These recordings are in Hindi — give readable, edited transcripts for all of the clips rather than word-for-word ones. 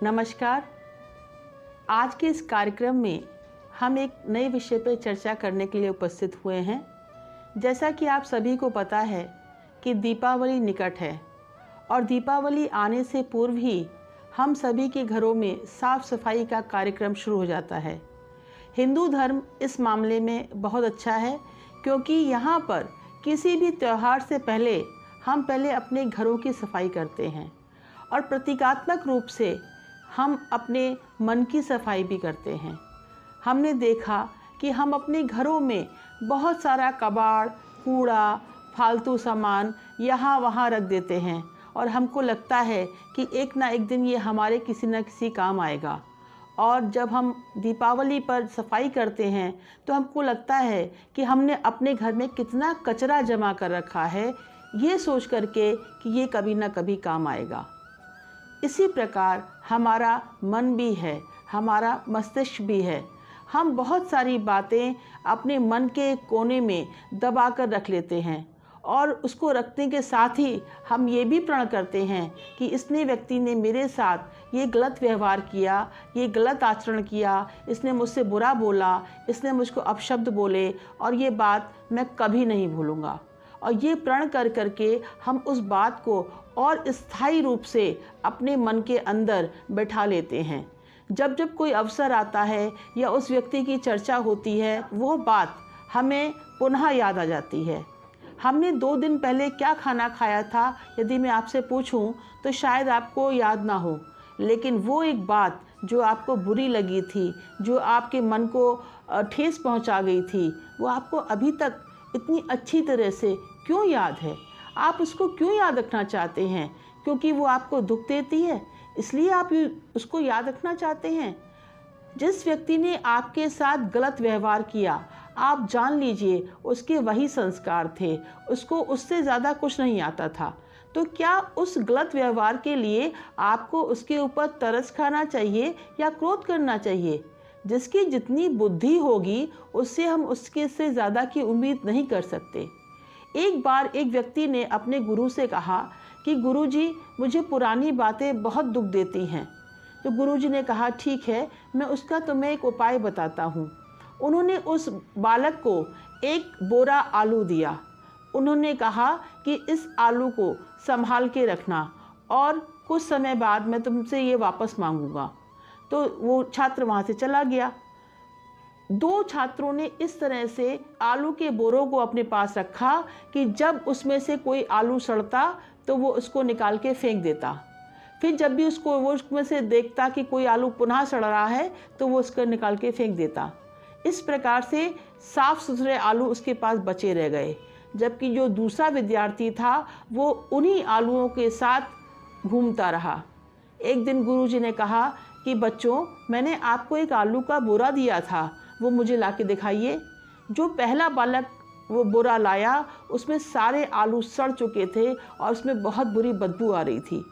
नमस्कार। आज के इस कार्यक्रम में हम एक नए विषय पर चर्चा करने के लिए उपस्थित हुए हैं। जैसा कि आप सभी को पता है कि दीपावली निकट है और दीपावली आने से पूर्व ही हम सभी के घरों में साफ सफाई का कार्यक्रम शुरू हो जाता है। हिंदू धर्म इस मामले में बहुत अच्छा है, क्योंकि यहाँ पर किसी भी त्यौहार से पहले हम पहले अपने घरों की सफाई करते हैं और प्रतीकात्मक रूप से हम अपने मन की सफाई भी करते हैं। हमने देखा कि हम अपने घरों में बहुत सारा कबाड़, कूड़ा, फालतू सामान यहाँ वहाँ रख देते हैं और हमको लगता है कि एक ना एक दिन ये हमारे किसी न किसी काम आएगा। और जब हम दीपावली पर सफाई करते हैं तो हमको लगता है कि हमने अपने घर में कितना कचरा जमा कर रखा है, ये सोच करके कि ये कभी ना कभी काम आएगा। इसी प्रकार हमारा मन भी है, हमारा मस्तिष्क भी है। हम बहुत सारी बातें अपने मन के कोने में दबा कर रख लेते हैं और उसको रखने के साथ ही हम ये भी प्रण करते हैं कि इसने व्यक्ति ने मेरे साथ ये गलत व्यवहार किया, ये गलत आचरण किया, इसने मुझसे बुरा बोला, इसने मुझको अपशब्द बोले और ये बात मैं कभी नहीं भूलूंगा। और ये प्रण कर करके हम उस बात को और स्थायी रूप से अपने मन के अंदर बैठा लेते हैं। जब जब कोई अवसर आता है या उस व्यक्ति की चर्चा होती है, वो बात हमें पुनः याद आ जाती है। हमने 2 दिन पहले क्या खाना खाया था, यदि मैं आपसे पूछूं तो शायद आपको याद ना हो, लेकिन वो एक बात जो आपको बुरी लगी थी, जो आपके मन को ठेस पहुंचा गई थी, वो आपको अभी तक इतनी अच्छी तरह से क्यों याद है? आप उसको क्यों याद रखना चाहते हैं? क्योंकि वो आपको दुख देती है, इसलिए आप उसको याद रखना चाहते हैं। जिस व्यक्ति ने आपके साथ गलत व्यवहार किया, आप जान लीजिए उसके वही संस्कार थे, उसको उससे ज़्यादा कुछ नहीं आता था। तो क्या उस गलत व्यवहार के लिए आपको उसके ऊपर तरस खाना चाहिए या क्रोध करना चाहिए? जिसकी जितनी बुद्धि होगी उससे हम उसके से ज़्यादा की उम्मीद नहीं कर सकते। एक बार एक व्यक्ति ने अपने गुरु से कहा कि गुरुजी, मुझे पुरानी बातें बहुत दुख देती हैं। तो गुरुजी ने कहा, ठीक है, मैं उसका तुम्हें एक उपाय बताता हूँ। उन्होंने उस बालक को एक बोरा आलू दिया। उन्होंने कहा कि इस आलू को संभाल के रखना और कुछ समय बाद मैं तुमसे ये वापस मांगूंगा। तो वो छात्र वहाँ से चला गया। 2 छात्रों ने इस तरह से आलू के बोरों को अपने पास रखा कि जब उसमें से कोई आलू सड़ता तो वो उसको निकाल के फेंक देता। फिर जब भी वो उसमें से देखता कि कोई आलू पुनः सड़ रहा है तो वो उसको निकाल के फेंक देता। इस प्रकार से साफ सुथरे आलू उसके पास बचे रह गए, जबकि जो दूसरा विद्यार्थी था वो उन्हीं आलूओं के साथ घूमता रहा। एक दिन गुरुजी ने कहा कि बच्चों, मैंने आपको एक आलू का बोरा दिया था, वो मुझे लाके दिखाइए। जो पहला बालक वो बोरा लाया, उसमें सारे आलू सड़ चुके थे और उसमें बहुत बुरी बदबू आ रही थी।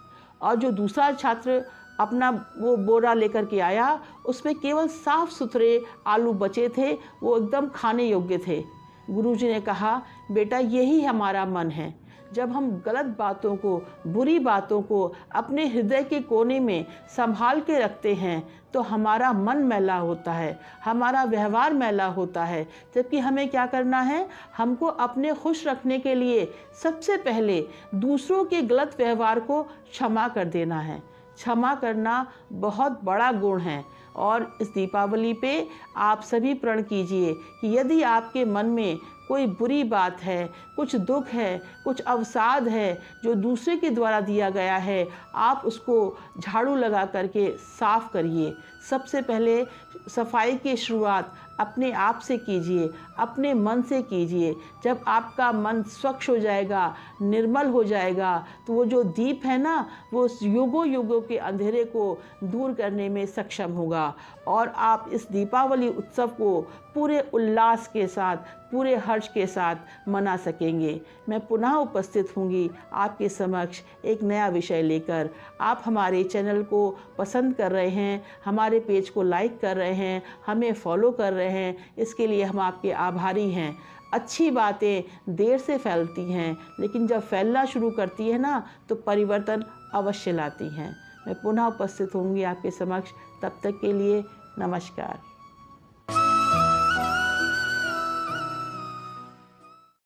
और जो दूसरा छात्र अपना वो बोरा लेकर के आया, उसमें केवल साफ सुथरे आलू बचे थे, वो एकदम खाने योग्य थे। गुरुजी ने कहा, बेटा, यही हमारा मन है। जब हम गलत बातों को, बुरी बातों को अपने हृदय के कोने में संभाल के रखते हैं तो हमारा मन मैला होता है, हमारा व्यवहार मैला होता है। जबकि हमें क्या करना है? हमको अपने खुश रखने के लिए सबसे पहले दूसरों के गलत व्यवहार को क्षमा कर देना है। क्षमा करना बहुत बड़ा गुण है। और इस दीपावली पे आप सभी प्रण कीजिए कि यदि आपके मन में कोई बुरी बात है, कुछ दुख है, कुछ अवसाद है जो दूसरे के द्वारा दिया गया है, आप उसको झाड़ू लगा करके साफ करिए। सबसे पहले सफाई की शुरुआत अपने आप से कीजिए, अपने मन से कीजिए। जब आपका मन स्वच्छ हो जाएगा, निर्मल हो जाएगा, तो वो जो दीप है ना, वो युगों युगों के अंधेरे को दूर करने में सक्षम होगा और आप इस दीपावली उत्सव को पूरे उल्लास के साथ, पूरे हर्ष के साथ मना सकेंगे। मैं पुनः उपस्थित होंगी आपके समक्ष एक नया विषय लेकर। आप हमारे चैनल को पसंद कर रहे हैं, हमारे पेज को लाइक कर रहे हैं, हमें फॉलो कर रहे हैं, इसके लिए हम आपके आभारी हैं। अच्छी बातें देर से फैलती हैं, लेकिन जब फैलना शुरू करती है ना, तो परिवर्तन अवश्य लाती हैं। मैं पुनः उपस्थित होंगी आपके समक्ष। तब तक के लिए नमस्कार।